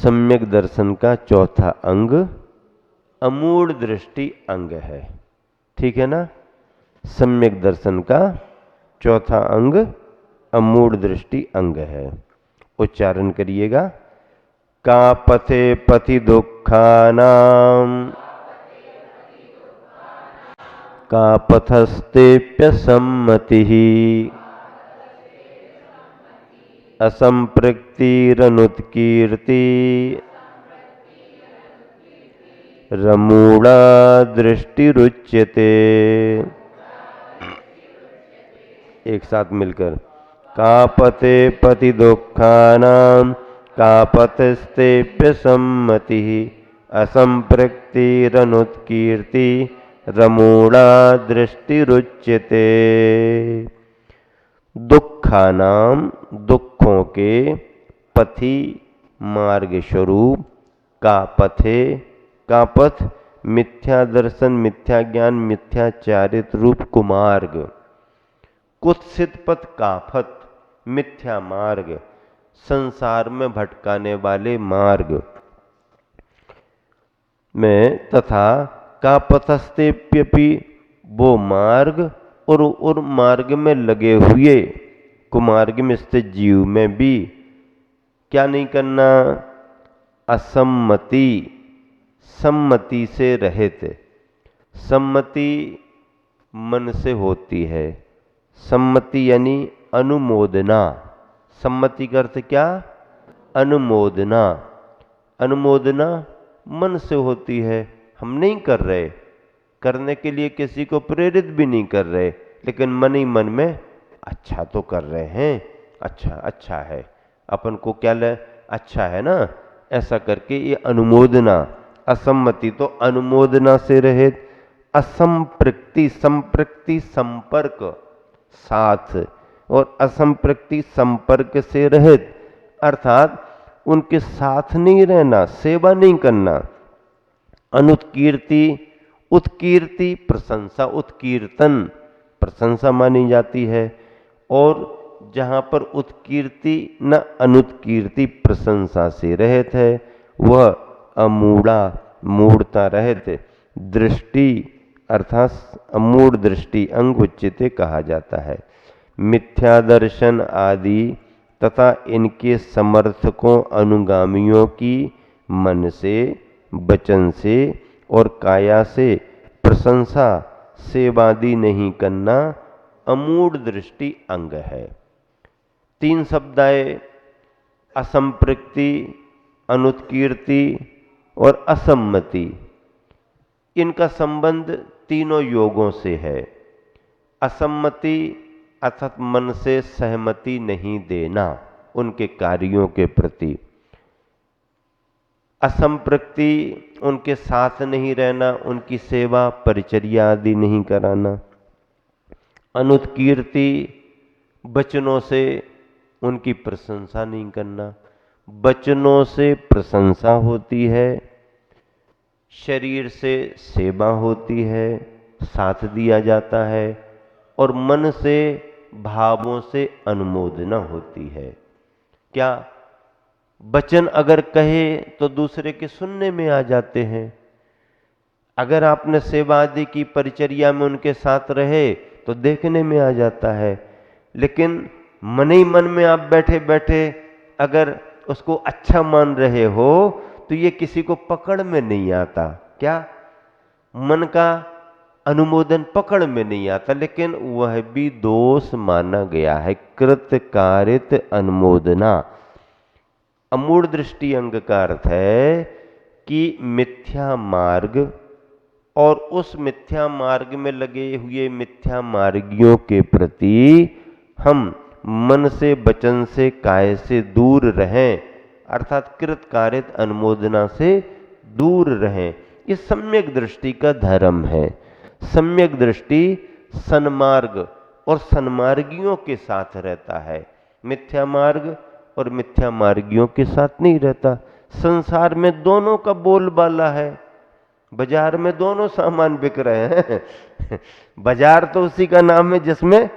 सम्यक दर्शन का चौथा अंग अमूढ़ दृष्टि अंग है। ठीक है ना? सम्यक दर्शन का चौथा अंग अमूढ़ दृष्टि अंग है। उच्चारण करिएगा। का पथे पथि दुखानाम का पथस्तेप्यसम्मति असंपृक्तिरनुत्कीर्ति रमूढ़ा दृष्टिरुच्यते। एक साथ मिलकर। का पथे पथि दुखानाम का पथस्तेप्यसम्मति असंपृक्तिरनुत्कीर्ति रमूढ़ा दृष्टिरुच्यते। दुखानाम दुखों के पथि मार्ग स्वरूप का पथे का पथ मिथ्या दर्शन मिथ्या ज्ञान मिथ्याचारित रूप कुमार्ग। कुत्सित पथ काफत मिथ्या मार्ग संसार में भटकाने वाले मार्ग में तथा का पथस्तेप्यपि वो मार्ग और मार्ग में लगे हुए कुमार्ग में स्थित जीव में भी क्या नहीं करना? असम्मति सम्मति से रहित। सम्मति मन से होती है। सम्मति यानी अनुमोदना। सम्मति का अर्थ क्या? अनुमोदना। अनुमोदना मन से होती है। हम नहीं कर रहे, करने के लिए किसी को प्रेरित भी नहीं कर रहे, लेकिन मन ही मन में अच्छा तो कर रहे हैं, अच्छा अच्छा है, अपन को क्या ले अच्छा है ना, ऐसा करके ये अनुमोदना। असम्मति तो अनुमोदना से रहित। असंपृक्ति संपृक्ति संपर्क साथ और असंपृक्ति संपर्क से रहित अर्थात उनके साथ नहीं रहना, सेवा नहीं करना। अनुत्कीर्ति उत्कीर्ति प्रशंसा उत्कीर्तन प्रशंसा मानी जाती है और जहाँ पर उत्कीर्ति न अनुत्कीर्ति प्रशंसा से रहित है वह अमूढ़ा मूढ़ता रहित दृष्टि अर्थात अमूढ़ दृष्टि अंग उच्यते कहा जाता है। मिथ्या दर्शन आदि तथा इनके समर्थकों अनुगामियों की मन से वचन से और काया से प्रशंसा सेवादि नहीं करना अमूढ़ दृष्टि अंग है। 3 शब्द आए, असंपृक्ति अनुत्कीर्ति और असम्मति। इनका संबंध तीनों योगों से है। असम्मति अर्थात मन से सहमति नहीं देना उनके कार्यों के प्रति। असंपृक्ति उनके साथ नहीं रहना, उनकी सेवा परिचर्या आदि नहीं कराना। अनुत्कीर्ति वचनों से उनकी प्रशंसा नहीं करना। वचनों से प्रशंसा होती है, शरीर से सेवा होती है, साथ दिया जाता है और मन से भावों से अनुमोदना होती है। क्या वचन अगर कहे तो दूसरे के सुनने में आ जाते हैं। अगर आपने सेवा आदि की परिचर्या में उनके साथ रहे तो देखने में आ जाता है, लेकिन मन ही मन में आप बैठे बैठे अगर उसको अच्छा मान रहे हो तो ये किसी को पकड़ में नहीं आता। क्या मन का अनुमोदन पकड़ में नहीं आता, लेकिन वह भी दोष माना गया है। कृत कारित अनुमोदना अमूढ़ दृष्टि अंग का अर्थ है कि मिथ्या मार्ग और उस मिथ्या मार्ग में लगे हुए मिथ्या मार्गियों के प्रति हम मन से वचन से काय से दूर रहें, अर्थात कृत कारित अनुमोदना से दूर रहें। ये सम्यक दृष्टि का धर्म है। सम्यक दृष्टि सन्मार्ग और सन्मार्गियों के साथ रहता है, मिथ्या मार्ग और मिथ्या मार्गियों के साथ नहीं रहता। संसार में दोनों का बोलबाला है, बाजार में दोनों सामान बिक रहे हैं। बाजार तो उसी का नाम है जिसमें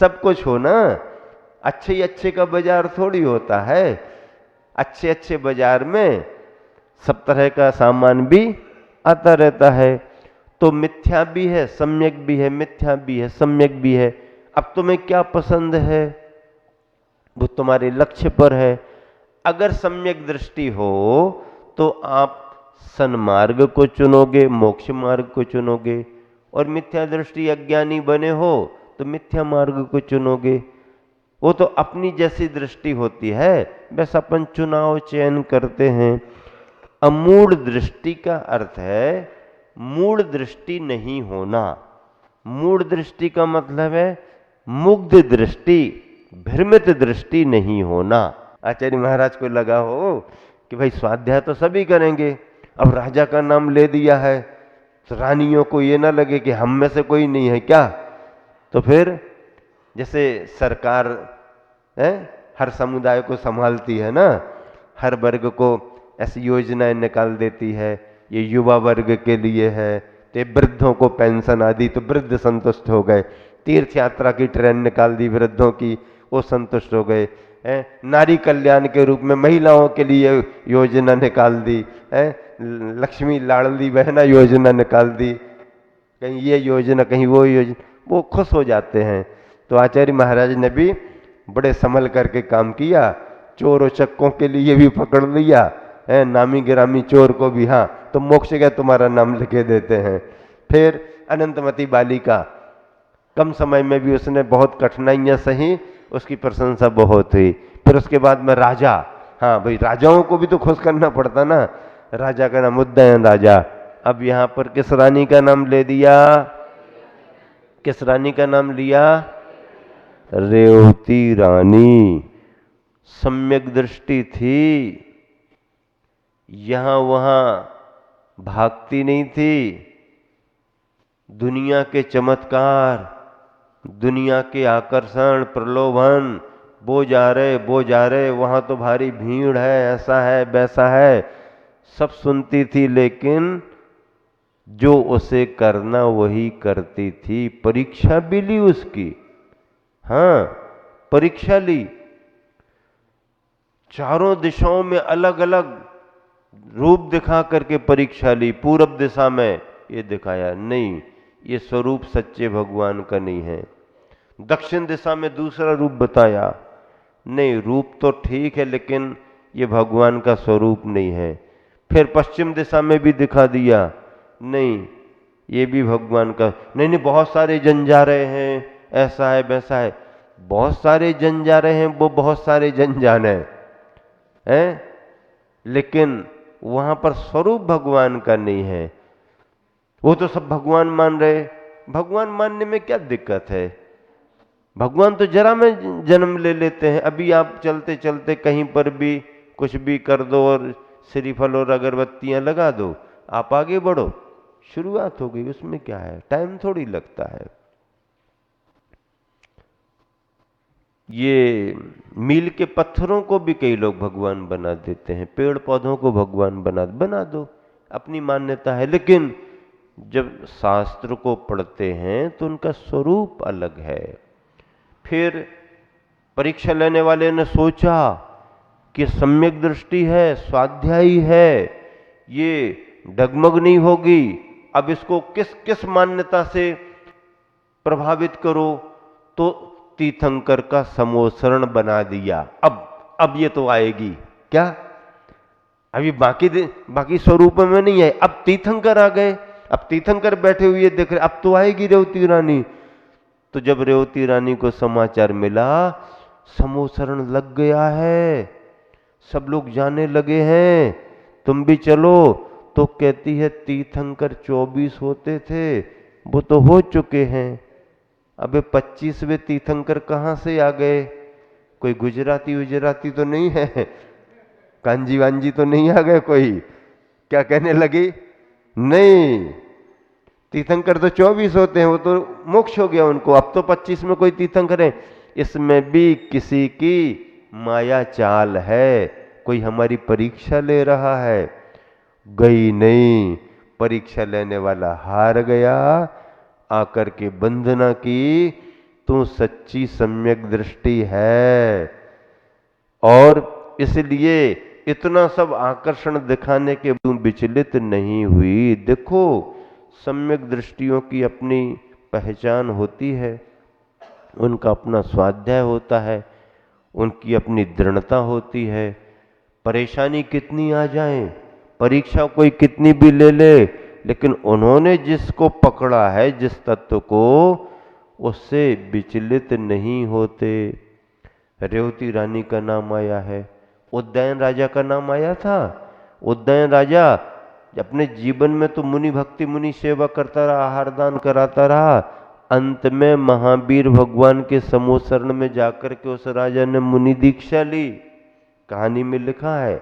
सब कुछ हो ना, अच्छे ही अच्छे का बाजार थोड़ी होता है। अच्छे अच्छे बाजार में सब तरह का सामान भी आता रहता है। तो मिथ्या भी है, सम्यक भी है, मिथ्या भी है, सम्यक भी है। अब तुम्हें क्या पसंद है वो तुम्हारे लक्ष्य पर है। अगर सम्यक दृष्टि हो तो आप सन्मार्ग को चुनोगे, मोक्ष मार्ग को चुनोगे, और मिथ्या दृष्टि अज्ञानी बने हो तो मिथ्या मार्ग को चुनोगे। वो तो अपनी जैसी दृष्टि होती है, बस अपन चुनाव चयन करते हैं। अमूढ़ दृष्टि का अर्थ है मूढ़ दृष्टि नहीं होना। मूढ़ दृष्टि का मतलब है मुग्ध दृष्टि, भ्रमित दृष्टि नहीं होना। आचार्य महाराज को लगा हो कि भाई स्वाध्याय तो सभी करेंगे, अब राजा का नाम ले दिया है तो रानियों को ये ना लगे कि हम में से कोई नहीं है क्या। तो फिर जैसे सरकार है हर समुदाय को संभालती है ना, हर वर्ग को ऐसी योजनाएं निकाल देती है, ये युवा वर्ग के लिए है, तो वृद्धों को पेंशन आदि, तो वृद्ध संतुष्ट हो गए। तीर्थ यात्रा की ट्रेन निकाल दी वृद्धों की, वो संतुष्ट हो गए। नारी कल्याण के रूप में महिलाओं के लिए योजना निकाल दी है, लक्ष्मी लाडली बहना योजना निकाल दी, कहीं ये योजना कहीं वो योजना, वो खुश हो जाते हैं। तो आचार्य महाराज ने भी बड़े संभल करके काम किया, चोर और चक्कों के लिए भी पकड़ लिया है, नामी गिरामी चोर को भी, हाँ तो मोक्ष का तुम्हारा नाम लिखे देते हैं। फिर अनंतमती बालिका, कम समय में भी उसने बहुत कठिनाइयां सही, उसकी प्रशंसा बहुत हुई। फिर उसके बाद में राजा, हाँ भाई राजाओं को भी तो खुश करना पड़ता ना, राजा का नाम उदयन राजा। अब यहां पर किस रानी का नाम ले दिया, किस रानी का नाम लिया, रेवती रानी। सम्यक दृष्टि थी, यहां वहां भागती नहीं थी। दुनिया के चमत्कार, दुनिया के आकर्षण, प्रलोभन, वो जा रहे वहां तो भारी भीड़ है, ऐसा है वैसा है, सब सुनती थी, लेकिन जो उसे करना वही करती थी। परीक्षा भी ली उसकी, हाँ परीक्षा ली, चारों दिशाओं में अलग अलग रूप दिखा करके परीक्षा ली। पूरब दिशा में ये दिखाया नहीं, ये स्वरूप सच्चे भगवान का नहीं है। दक्षिण दिशा में दूसरा रूप बताया, नहीं रूप तो ठीक है लेकिन ये भगवान का स्वरूप नहीं है। फिर पश्चिम दिशा में भी दिखा दिया, नहीं ये भी भगवान का नहीं। नहीं बहुत सारे जन जा रहे हैं, ऐसा है वैसा है, बहुत सारे जन जा रहे हैं, वो बहुत सारे जन जाने हैं, लेकिन वहां पर स्वरूप भगवान का नहीं है। वो तो सब भगवान मान रहे, भगवान मानने में क्या दिक्कत है, भगवान तो जरा में जन्म ले लेते हैं। अभी आप चलते चलते कहीं पर भी कुछ भी कर दो और श्रीफल और अगरबत्तियां लगा दो, आप आगे बढ़ो, शुरुआत हो गई, उसमें क्या है, टाइम थोड़ी लगता है। ये मील के पत्थरों को भी कई लोग भगवान बना देते हैं, पेड़ पौधों को भगवान बना दो, अपनी मान्यता है। लेकिन जब शास्त्र को पढ़ते हैं तो उनका स्वरूप अलग है। फिर परीक्षा लेने वाले ने सोचा कि सम्यक दृष्टि है, स्वाध्यायी है, ये डगमग नहीं होगी, अब इसको किस किस मान्यता से प्रभावित करो, तो तीर्थंकर का समोसरण बना दिया। अब ये तो आएगी क्या, अभी बाकी स्वरूप में नहीं है, अब तीर्थंकर आ गए, अब तीर्थंकर बैठे हुए देख रहे, अब तो आएगी रेवती रानी। तो जब रेवती रानी को समाचार मिला समोसरण लग गया है, सब लोग जाने लगे हैं, तुम भी चलो, तो कहती है तीर्थंकर 24 होते थे, वो तो हो चुके हैं, अबे 25वें तीर्थंकर कहां से आ गए, कोई गुजराती तो नहीं है, कांजी वांजी तो नहीं आ गए कोई। क्या कहने लगी, नहीं तीर्थंकर तो 24 होते हैं, वो तो मोक्ष हो गया उनको, अब तो 25 में कोई तीर्थंकर है। इसमें भी किसी की माया चाल है, कोई हमारी परीक्षा ले रहा है। गई नहीं, परीक्षा लेने वाला हार गया, आकर के वंदना की, तू सच्ची सम्यक दृष्टि है। और इसलिए इतना सब आकर्षण दिखाने के बाद विचलित नहीं हुई। देखो, सम्यक दृष्टियों की अपनी पहचान होती है, उनका अपना स्वाध्याय होता है, उनकी अपनी दृढ़ता होती है। परेशानी कितनी आ जाए, परीक्षा कोई कितनी भी ले ले, लेकिन उन्होंने जिसको पकड़ा है, जिस तत्व को, उससे विचलित नहीं होते। रेवती रानी का नाम आया है, उदयन राजा का नाम आया था। उदयन राजा अपने जीवन में तो मुनि भक्ति, मुनि सेवा करता रहा, आहार दान कराता रहा। अंत में महावीर भगवान के समूह शरण में जाकर के उस राजा ने मुनि दीक्षा ली। कहानी में लिखा है,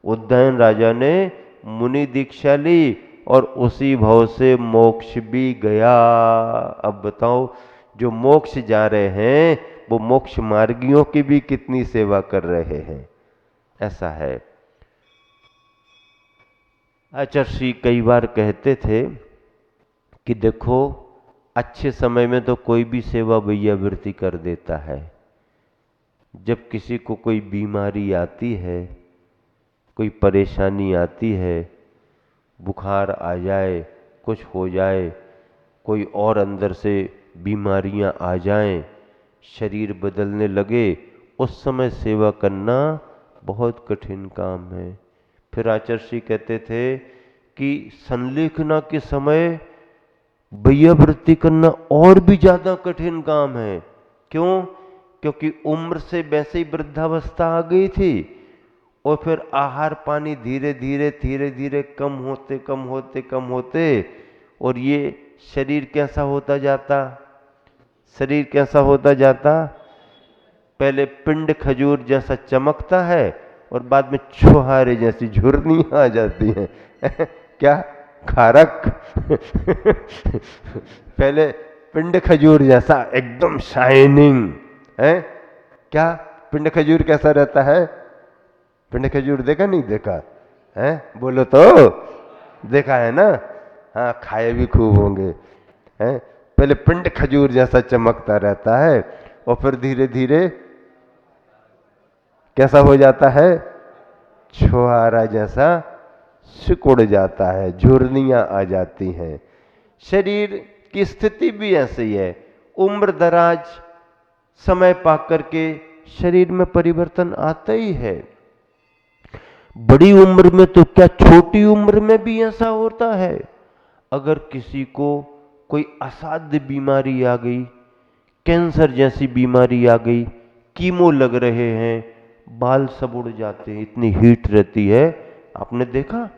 उदयन राजा ने मुनि दीक्षा ली और उसी भाव से मोक्ष भी गया। अब बताओ, जो मोक्ष जा रहे हैं वो मोक्ष मार्गियों की भी कितनी सेवा कर रहे हैं। ऐसा है। आचार्य कई बार कहते थे कि देखो, अच्छे समय में तो कोई भी सेवा वैयावृत्ति कर देता है। जब किसी को कोई बीमारी आती है, कोई परेशानी आती है, बुखार आ जाए, कुछ हो जाए, कोई और अंदर से बीमारियां आ जाएं, शरीर बदलने लगे, उस समय सेवा करना बहुत कठिन काम है। फिर आचार्य कहते थे कि संलेखना के समय वैयावृत्ति करना और भी ज्यादा कठिन काम है। क्यों? क्योंकि उम्र से वैसे ही वृद्धावस्था आ गई थी और फिर आहार पानी धीरे धीरे कम होते और ये शरीर कैसा होता जाता, शरीर कैसा होता जाता, पहले पिंड खजूर जैसा चमकता है और बाद में छुहारे जैसी झुर्रियां आ जाती हैं। क्या खारक। पहले पिंड खजूर जैसा एकदम शाइनिंग है। क्या पिंड खजूर कैसा रहता है? पिंड खजूर देखा नहीं देखा है? बोलो तो, देखा है ना? हाँ, खाए भी खूब होंगे। हैं? पहले पिंड खजूर जैसा चमकता रहता है और फिर धीरे धीरे कैसा हो जाता है? छुहारा जैसा सिकुड़ जाता है, झुर्रियां आ जाती हैं। शरीर की स्थिति भी ऐसी है। उम्र दराज, समय पाकर के शरीर में परिवर्तन आता ही है। बड़ी उम्र में तो क्या, छोटी उम्र में भी ऐसा होता है। अगर किसी को कोई असाध्य बीमारी आ गई, कैंसर जैसी बीमारी आ गई, कीमो लग रहे हैं, बाल सब उड़ जाते हैं, इतनी हीट रहती है। आपने देखा?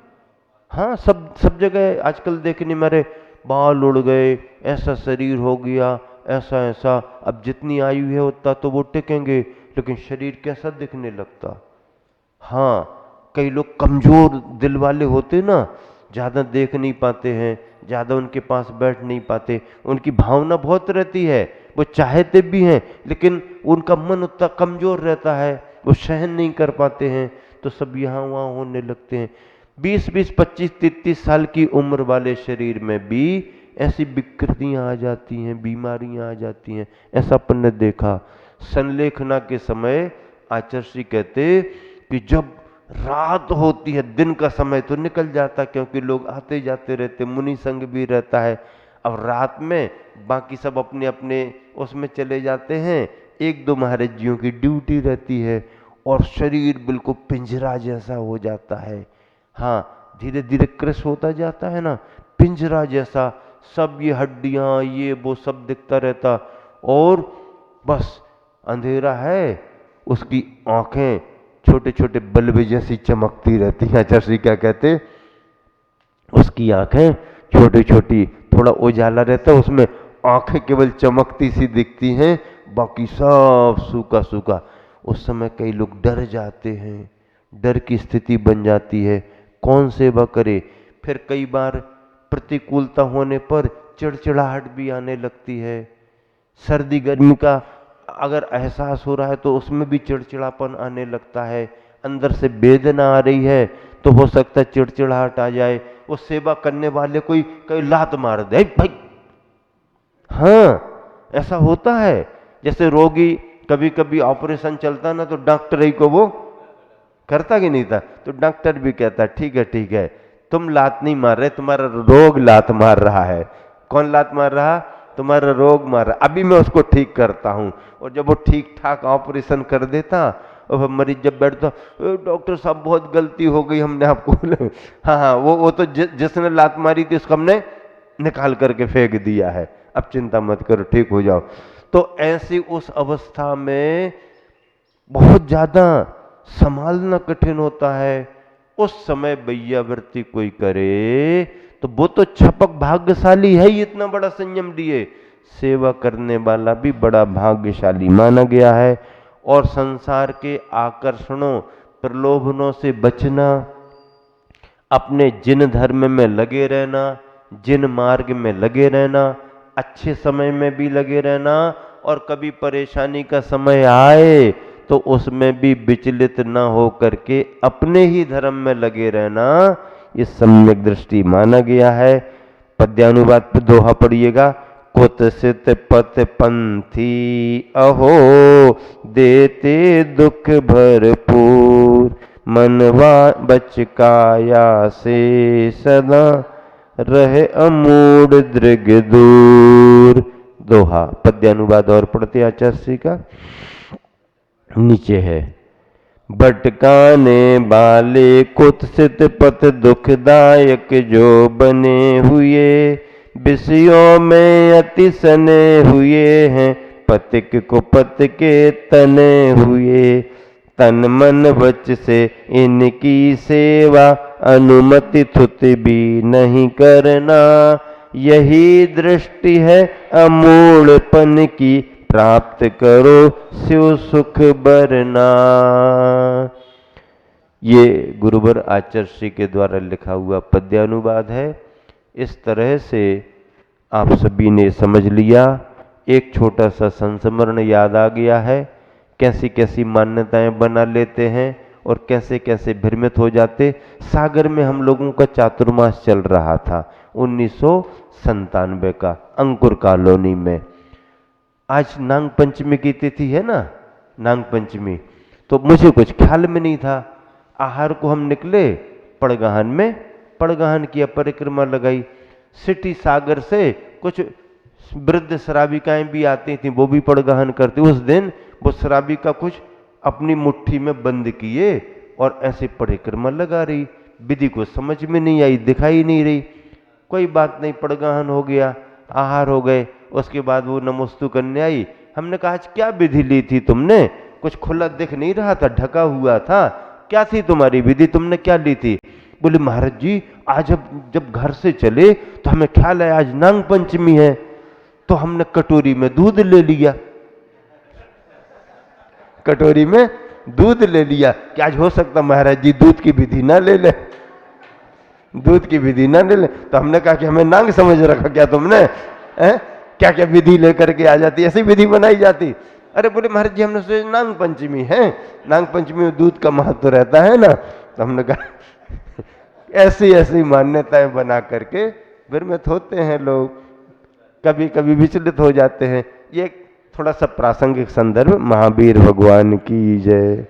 हाँ, सब जगह आजकल देखने मारे बाल उड़ गए, ऐसा शरीर हो गया, ऐसा ऐसा। अब जितनी आयु है उतना तो वो टिकेंगे, लेकिन शरीर कैसा दिखने लगता। हाँ, कई लोग कमजोर दिल वाले होते ना, ज्यादा देख नहीं पाते हैं, ज्यादा उनके पास बैठ नहीं पाते, उनकी भावना बहुत रहती है, वो चाहते भी हैं, लेकिन उनका मन उतना कमजोर रहता है, वो सहन नहीं कर पाते हैं, तो सब यहाँ वहाँ होने लगते हैं। 20-20, 25, 33 साल की उम्र वाले शरीर में भी ऐसी विकृतियां आ जाती हैं, बीमारियां आ जाती हैं। ऐसा अपन ने देखा। संलेखना के समय आचार्य कहते कि जब रात होती है, दिन का समय तो निकल जाता, क्योंकि लोग आते जाते रहते, मुनि संग भी रहता है। अब रात में बाकी सब अपने अपने उसमें चले जाते हैं, 1-2 महाराज जियों की ड्यूटी रहती है और शरीर बिल्कुल पिंजरा जैसा हो जाता है। हाँ, धीरे धीरे क्रश होता जाता है ना, पिंजरा जैसा, सब ये हड्डियां, ये वो सब दिखता रहता, और बस अंधेरा है, उसकी आंखें छोटे छोटे बल्ब जैसी चमकती रहती हैं। आचार्य क्या कहते? उसकी आंखें छोटी छोटी, थोड़ा उजाला रहता है, उसमें आंखें केवल चमकती सी दिखती हैं, बाकी सब सूखा सूखा। उस समय कई लोग डर जाते हैं, डर की स्थिति बन जाती है, कौन सेवा करे। फिर कई बार प्रतिकूलता होने पर चिड़चिड़ाहट भी आने लगती है। सर्दी गर्मी का अगर एहसास हो रहा है तो उसमें भी चिड़चिड़ापन आने लगता है। अंदर से वेदना आ रही है तो हो सकता है चिड़चिड़ाहट आ जाए। वो सेवा करने वाले कोई कोई लात मार दे, भाई। हाँ, ऐसा होता है। जैसे रोगी, कभी कभी ऑपरेशन चलता ना तो डॉक्टर ही को वो करता कि नहीं था? तो डॉक्टर भी कहता ठीक है, तुम लात नहीं मार रहे, तुम्हारा रोग लात मार रहा है। कौन लात मार रहा? तुम्हारा रोग मार रहा। अभी मैं उसको ठीक करता हूं। और जब वो ठीक ठाक ऑपरेशन कर देता और फिर मरीज जब बैठता, डॉक्टर साहब बहुत गलती हो गई, हमने आपको हाँ हाँ, वो तो जिसने लात मारी थी उसको हमने निकाल करके फेंक दिया है, अब चिंता मत करो, ठीक हो जाओ। तो ऐसी उस अवस्था में बहुत ज्यादा संभालना कठिन होता है। उस समय वैयावृत्ति कोई करे तो वो तो छपक भाग्यशाली है ही, इतना बड़ा संयम लिए। सेवा करने वाला भी बड़ा भाग्यशाली माना गया है। और संसार के आकर्षणों प्रलोभनों से बचना, अपने जिन धर्म में लगे रहना, जिन मार्ग में लगे रहना, अच्छे समय में भी लगे रहना, और कभी परेशानी का समय आए तो उसमें भी विचलित न हो करके अपने ही धर्म में लगे रहना, ये सम्यक दृष्टि माना गया है। पद्यानुवाद पे दोहा पढ़िएगा। कुत्सित पथ पंथी अहो देते दुख भरपूर, मनवा बच काया से सदा रहे अमूढ़ दृग दूर। दोहा पद्यानुवाद और पढ़ते आचार्य श्री का नीचे है। भटकाने वाले कुत्सित पथ दुखदायक जो बने हुए, विषयों में अति सने हुए हैं, पथिक कुपथ के तने हुए। तन मन वच से इनकी सेवा, अनुमति थुत भी नहीं करना, यही दृष्टि है अमूढ़पन की, प्राप्त करो शिव सुख बरना। ये गुरुवर आचार्य श्री के द्वारा लिखा हुआ पद्यानुवाद है। इस तरह से आप सभी ने समझ लिया। एक छोटा सा संस्मरण याद आ गया है, कैसी कैसी मान्यताएं बना लेते हैं और कैसे कैसे भ्रमित हो जाते। सागर में हम लोगों का चातुर्मास चल रहा था 1997 का, अंकुर कॉलोनी में। आज नाग पंचमी की तिथि है ना, नाग पंचमी, तो मुझे कुछ ख्याल में नहीं था। आहार को हम निकले पड़गहन में, पड़गहन की परिक्रमा लगाई। सिटी सागर से कुछ वृद्ध शराबिकाएं भी आती थी, वो भी पड़गहन करती। उस दिन वो शराबिका कुछ अपनी मुट्ठी में बंद किए और ऐसे परिक्रमा लगा रही। विधि को समझ में नहीं आई, दिखाई नहीं रही। कोई बात नहीं, पड़गहन हो गया, आहार हो गए। उसके बाद वो नमोस्तु करने आई। हमने कहा आज क्या विधि ली थी तुमने? कुछ खुला दिख नहीं रहा था, ढका हुआ था। क्या थी तुम्हारी विधि, तुमने क्या ली थी? बोले महाराज जी आज जब घर से चले तो हमें ख्याल है आज नाग पंचमी है, तो हमने कटोरी में दूध ले लिया। कटोरी में दूध ले लिया कि आज हो सकता महाराज जी दूध की विधि ना ले ले, दूध की विधि ना ले ले। तो हमने कहा कि हमें नाग समझ रखा क्या तुमने? क्या क्या विधि लेकर के आ जाती, ऐसी विधि बनाई जाती। अरे बोले महाराज जी हमने सोचा नाग पंचमी है, नाग पंचमी में दूध का महत्व रहता है ना। तो हमने कहा ऐसी ऐसी मान्यताएं बना करके भ्रमित होते हैं लोग, कभी कभी विचलित हो जाते हैं। ये थोड़ा सा प्रासंगिक संदर्भ। महावीर भगवान की जय।